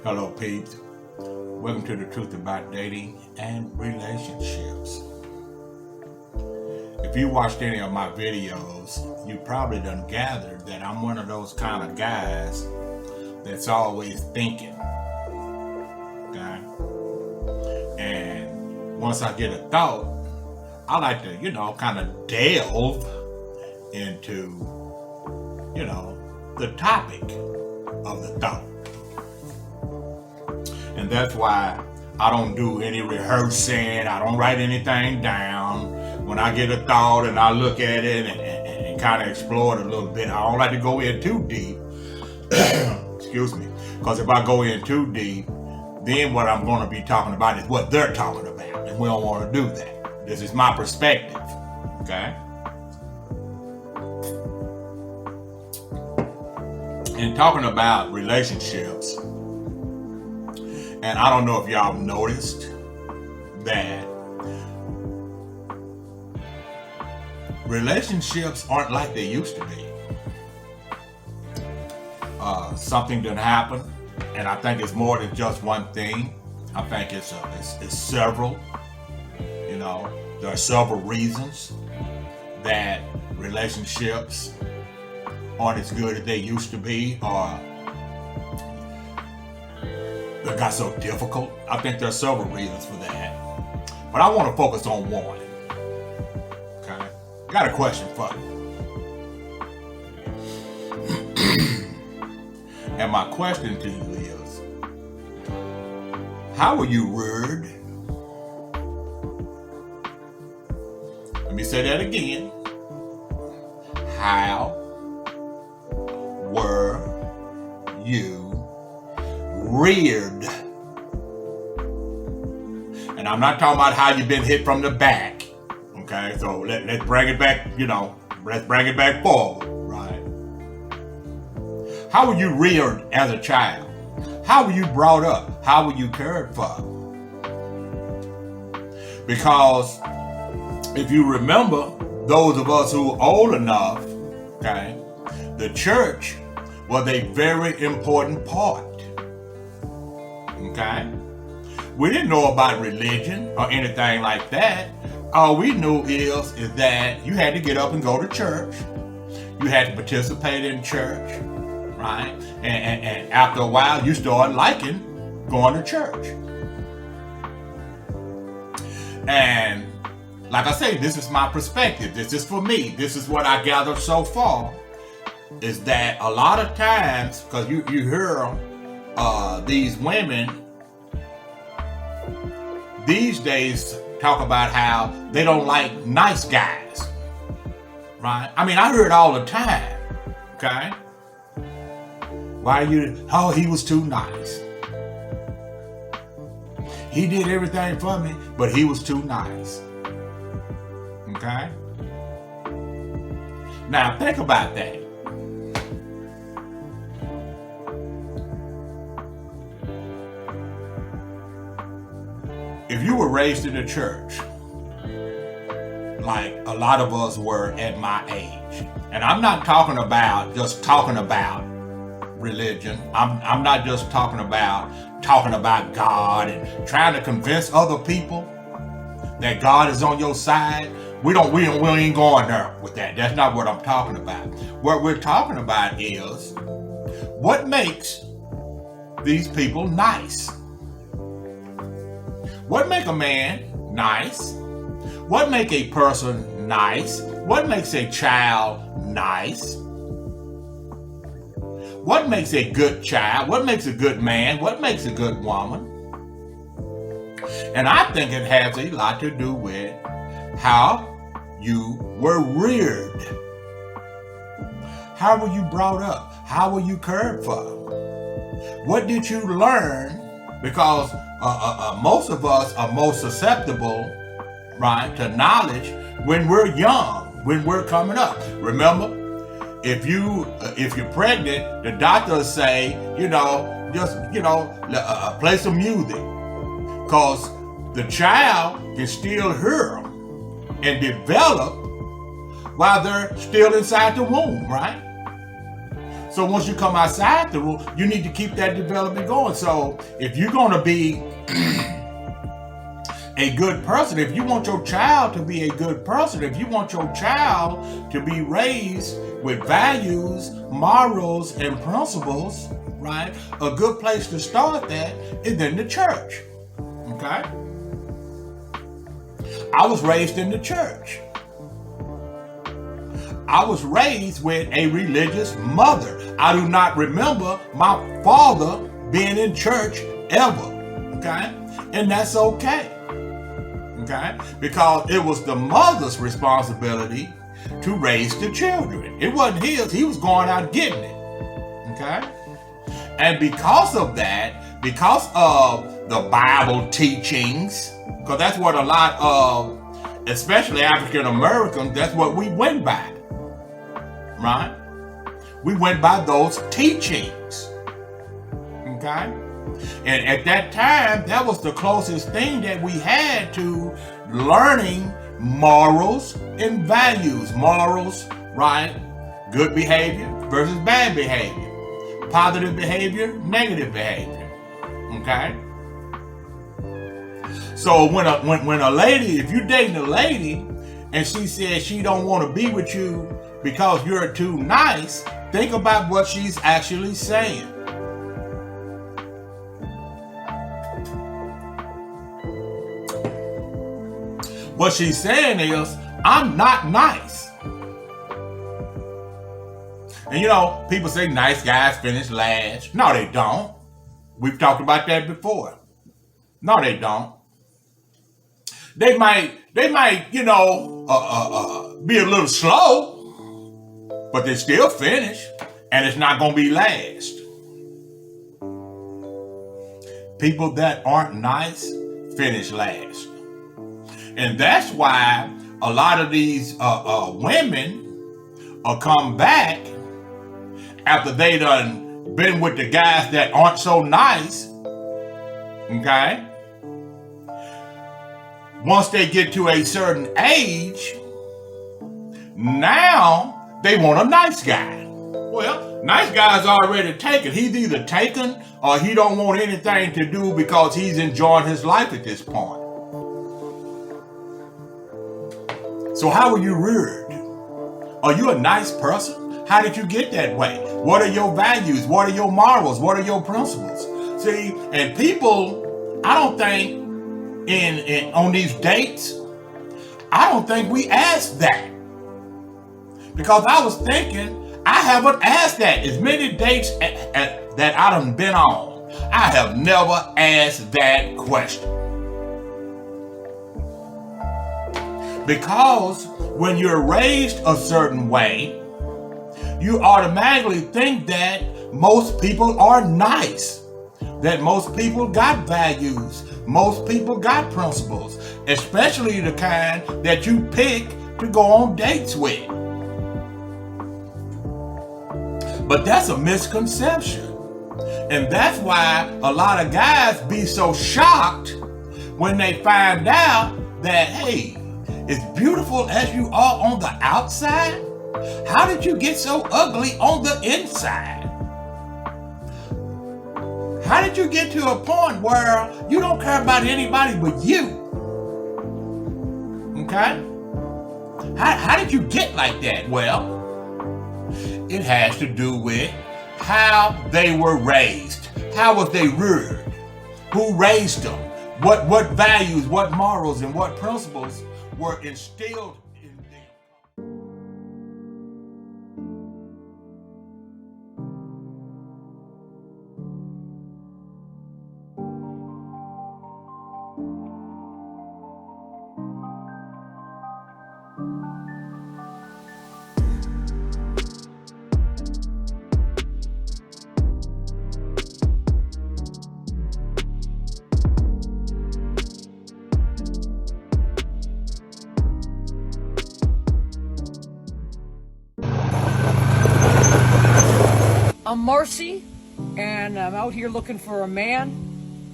Hello, peeps. Welcome to the truth about dating and relationships. If you watched any of my videos, you probably done gathered that I'm one of those kind of guys that's always thinking. Okay? And once I get a thought, I like to, kind of delve into, the topic of the thought. And that's why I don't do any rehearsing. I don't write anything down. When I get a thought and I look at it and kind of explore it a little bit, I don't like to go in too deep. Excuse me. Because if I go in too deep, then what I'm going to be talking about is what they're talking about. And we don't want to do that. This is my perspective. Okay? And talking about relationships, and I don't know if y'all noticed that relationships aren't like they used to be. Something done happen, and I think it's more than just one thing. I think it's several. There are several reasons that relationships aren't as good as they used to be, or they got so difficult. I think there are several reasons for that. But I want to focus on one. Okay? Got a question for you. And my question to you is, how were you reared? Let me say that again. How were you reared? And I'm not talking about how you've been hit from the back. Okay, so let's bring it back, let's bring it back forward, right? How were you reared as a child? How were you brought up? How were you cared for? Because if you remember, those of us who are old enough, okay, the church was a very important part. Okay? We didn't know about religion or anything like that. All we knew is that you had to get up and go to church. You had to participate in church, right? And after a while, you started liking going to church. And like I say, this is my perspective. This is for me. This is what I gathered so far, is that a lot of times, because you hear these women these days talk about how they don't like nice guys, right? I mean, I hear it all the time, okay? He was too nice. He did everything for me, but he was too nice, okay? Now, think about that. If you were raised in a church, like a lot of us were at my age, and I'm not talking about religion. I'm not just talking about God and trying to convince other people that God is on your side. We ain't going there with that. That's not what I'm talking about. What we're talking about is what makes these people nice. What make a man nice? What make a person nice? What makes a child nice? What makes a good child? What makes a good man? What makes a good woman? And I think it has a lot to do with how you were reared. How were you brought up? How were you cared for? What did you learn? Because most of us are most susceptible, right, to knowledge when we're young, when we're coming up. Remember, if you're pregnant, the doctors say, play some music, because the child can still hear and develop while they're still inside the womb, right? So once you come outside the rule, you need to keep that development going. So if you're going to be a good person, if you want your child to be a good person, if you want your child to be raised with values, morals, and principles, right? A good place to start that is in the church. Okay? I was raised in the church. I was raised with a religious mother. I do not remember my father being in church ever. Okay? And that's okay. Okay? Because it was the mother's responsibility to raise the children. It wasn't his. He was going out getting it. Okay? And because of that, because of the Bible teachings, because that's what a lot of, especially African Americans, that's what we went by. Right? We went by those teachings. Okay? And at that time, that was the closest thing that we had to learning morals and values. Morals, right? Good behavior versus bad behavior. Positive behavior, negative behavior. Okay? So when a lady, if you're dating a lady and she says she don't want to be with you because you're too nice, think about what she's actually saying. What she's saying is, I'm not nice. And you know, people say nice guys finish last. No, they don't. We've talked about that before. No, they don't. They might, you know, be a little slow, but they still finish, and it's not going to be last. People that aren't nice finish last. And that's why a lot of these women come back after they done been with the guys that aren't so nice, okay? Once they get to a certain age, now they want a nice guy. Well, nice guy's already taken. He's either taken or he don't want anything to do because he's enjoying his life at this point. So how were you reared? Are you a nice person? How did you get that way? What are your values? What are your morals? What are your principles? See, and people, I don't think in on these dates, I don't think we ask that. Because I was thinking, I haven't asked that. As many dates that I done been on, I have never asked that question. Because when you're raised a certain way, you automatically think that most people are nice, that most people got values, most people got principles, especially the kind that you pick to go on dates with. But that's a misconception. And that's why a lot of guys be so shocked when they find out that, hey, as beautiful as you are on the outside, how did you get so ugly on the inside? How did you get to a point where you don't care about anybody but you? Okay? How did you get like that? Well, it has to do with how they were raised. How was they reared? Who raised them? What values, what morals, and what principles were instilled in them? I'm Marcy, and I'm out here looking for a man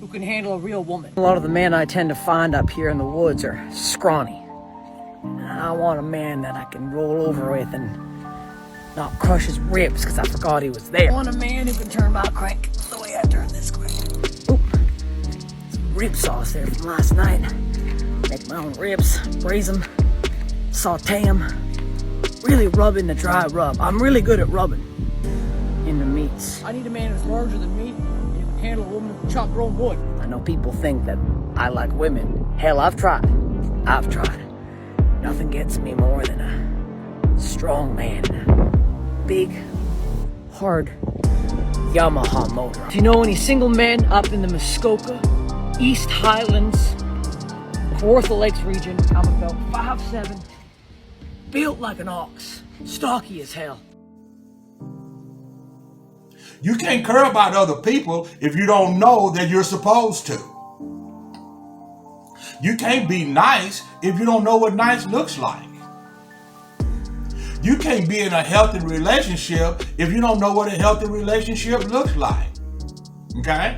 who can handle a real woman. A lot of the men I tend to find up here in the woods are scrawny. I want a man that I can roll over with and not crush his ribs because I forgot he was there. I want a man who can turn my crank the way I turn this crank. Oop. Some rib sauce there from last night. Make my own ribs, braise them, saute them. Really rub in the dry rub. I'm really good at rubbing in the meats. I need a man who's larger than me and who can handle a woman who can chop her own wood. I know people think that I like women. Hell, I've tried. Nothing gets me more than a strong man. Big, hard Yamaha motor. Do you know any single men up in the Muskoka, East Highlands, Kawartha Lakes region? I'm about 5'7", built like an ox, stocky as hell. You can't care about other people if you don't know that you're supposed to. You can't be nice if you don't know what nice looks like. You can't be in a healthy relationship if you don't know what a healthy relationship looks like. Okay?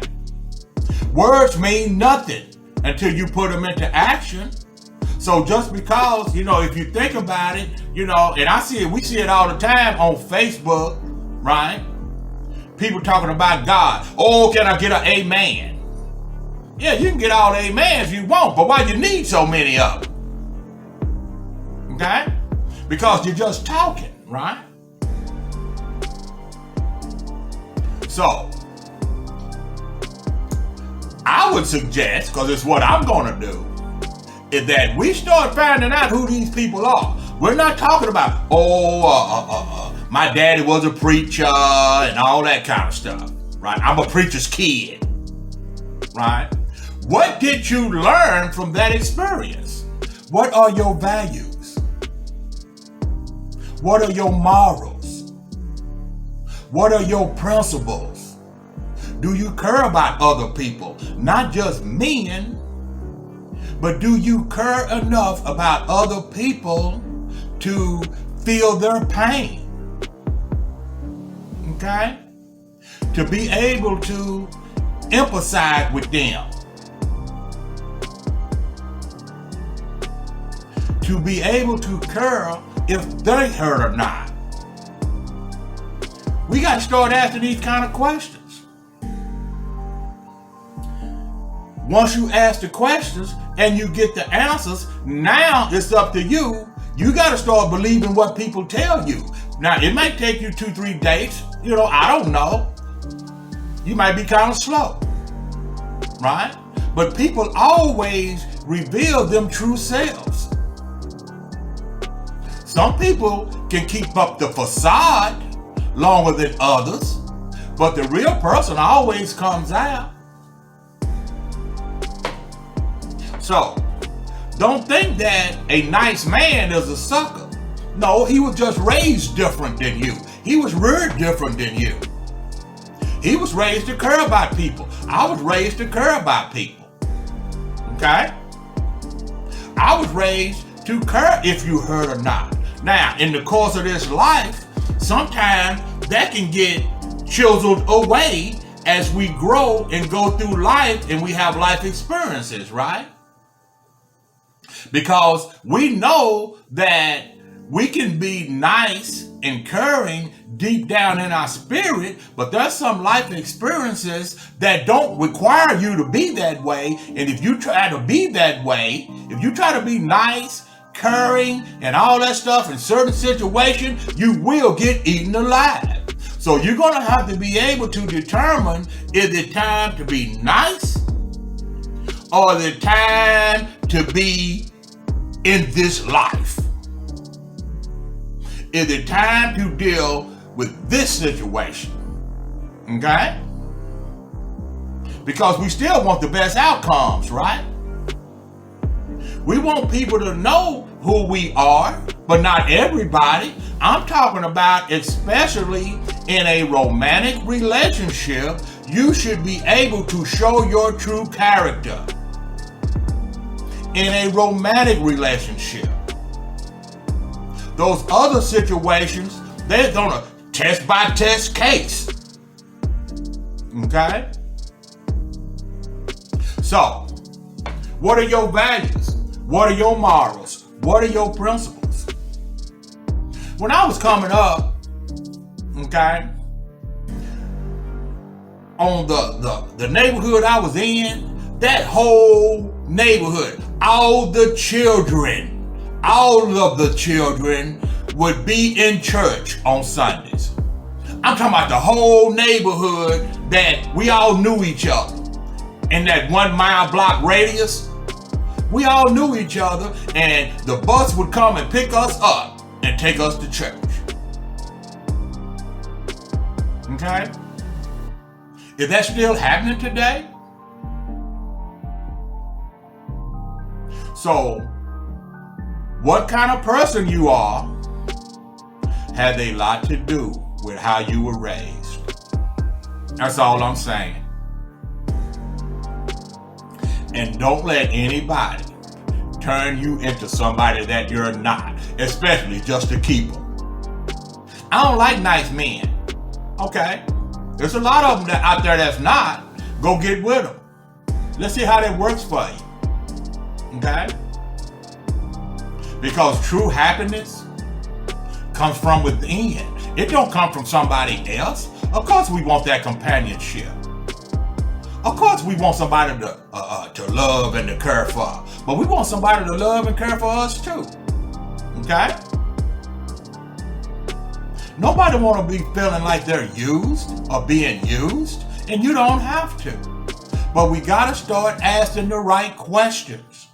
Words mean nothing until you put them into action. So just because, if you think about it, and we see it all the time on Facebook, right? People talking about God. Oh, can I get an amen? Yeah, you can get all the amens you want, but why you need so many of them? Okay? Because you're just talking, right? So, I would suggest, because it's what I'm going to do, is that we start finding out who these people are. We're not talking about, my daddy was a preacher and all that kind of stuff, right? I'm a preacher's kid, right? What did you learn from that experience? What are your values? What are your morals? What are your principles? Do you care about other people? Not just men, but do you care enough about other people to feel their pain? Okay? To be able to empathize with them. To be able to care if they hurt or not. We got to start asking these kind of questions. Once you ask the questions and you get the answers, now it's up to you. You got to start believing what people tell you. Now, it might take you 2-3 days. I don't know. You might be kind of slow, right? But people always reveal them true selves. Some people can keep up the facade longer than others, but the real person always comes out. So, don't think that a nice man is a sucker. No, he was just raised different than you. He was reared different than you. He was raised to care about people. I was raised to care about people. Okay? I was raised to care if you hurt or not. Now, in the course of this life, sometimes that can get chiseled away as we grow and go through life and we have life experiences, right? Because we know that we can be nice and caring deep down in our spirit, but there's some life experiences that don't require you to be that way. And if you try to be that way, if you try to be nice, caring, and all that stuff in certain situations, you will get eaten alive. So you're going to have to be able to determine, is it time to be nice or is it time to be in this life? Is it time to deal with this situation? Okay? Because we still want the best outcomes, right? We want people to know who we are, but not everybody. I'm talking about especially in a romantic relationship, you should be able to show your true character. In a romantic relationship. Those other situations, they're gonna test by test case. Okay? So, what are your values? What are your morals? What are your principles? When I was coming up, Okay? On the neighborhood I was in, that whole neighborhood, all of the children would be in church on Sundays. I'm talking about the whole neighborhood that we all knew each other. In that 1 mile block radius, we all knew each other, and the bus would come and pick us up and take us to church. Okay? Is that still happening today? So, what kind of person you are has a lot to do with how you were raised. That's all I'm saying. And don't let anybody turn you into somebody that you're not, especially just to keep them. I don't like nice men. Okay? There's a lot of them out there that's not. Go get with them. Let's see how that works for you. Okay? Because true happiness comes from within. It don't come from somebody else. Of course we want that companionship. Of course we want somebody to love and to care for. But we want somebody to love and care for us too. Okay? Nobody want to be feeling like they're used or being used, and you don't have to. But we got to start asking the right questions,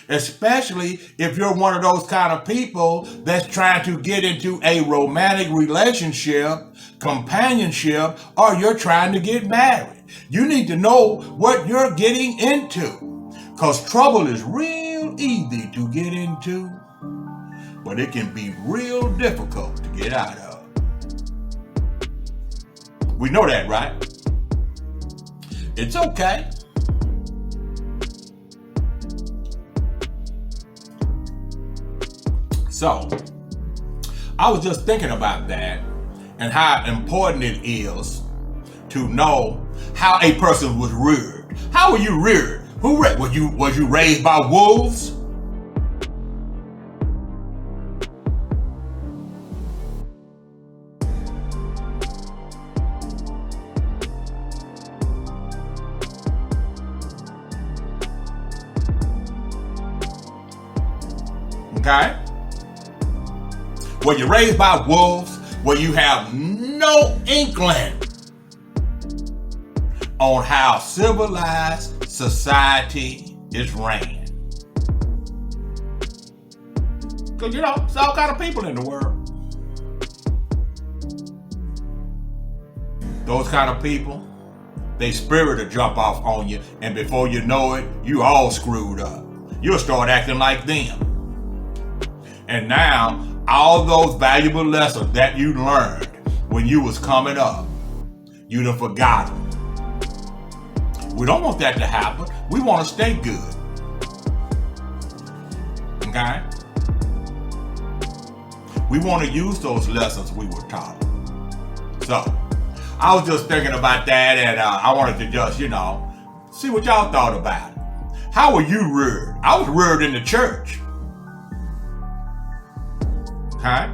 especially if you're one of those kind of people that's trying to get into a romantic relationship, companionship, or you're trying to get married. You need to know what you're getting into, because trouble is real easy to get into, but it can be real difficult to get out of. We know that, right? It's okay. So, I was just thinking about that and how important it is to know how a person was reared. How were you reared? Was you raised by wolves? Okay? Were you raised by wolves where you have no inkling on how civilized society is ran? Because, it's all kind of people in the world. Those kind of people, they spirit will jump off on you, and before you know it, you all screwed up. You'll start acting like them. And now, all those valuable lessons that you learned when you was coming up, you done forgot them. We don't want that to happen. We want to stay good. Okay? We want to use those lessons we were taught. So, I was just thinking about that, and I wanted to just, see what y'all thought about it. How were you reared? I was reared in the church. Okay?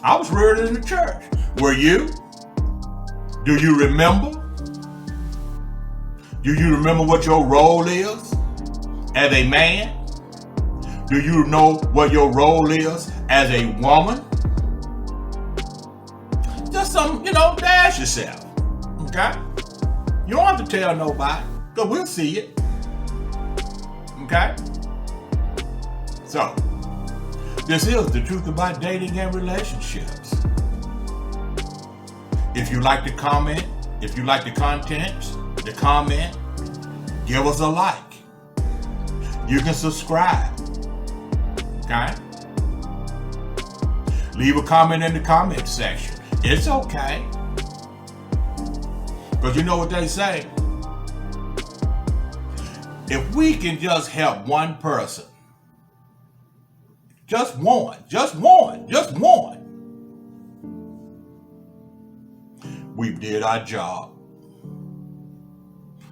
I was reared in the church. Were you? Do you remember? Do you remember what your role is as a man? Do you know what your role is as a woman? Just something, to ask yourself. Okay? You don't have to tell nobody, because we'll see it. Okay? So, this is the truth about dating and relationships. If you like the comment, if you like the content, the comment, give us a like. You can subscribe. Okay? Leave a comment in the comment section. It's okay. Because you know what they say? If we can just help one person, just one, we did our job.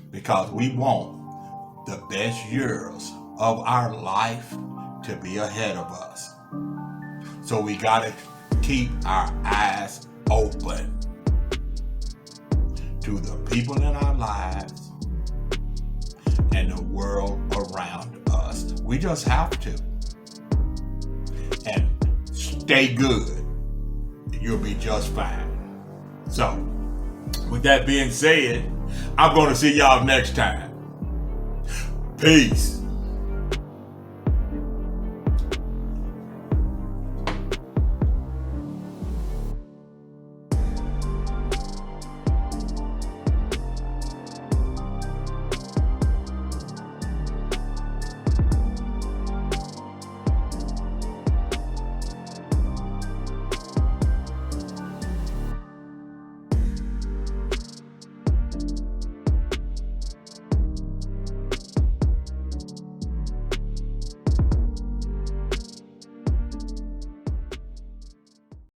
Because we want the best years of our life to be ahead of us. So we gotta keep our eyes open. to the people in our lives and the world around us. We just have to. And stay good. You'll be just fine. So, with that being said, I'm going to see y'all next time. Peace.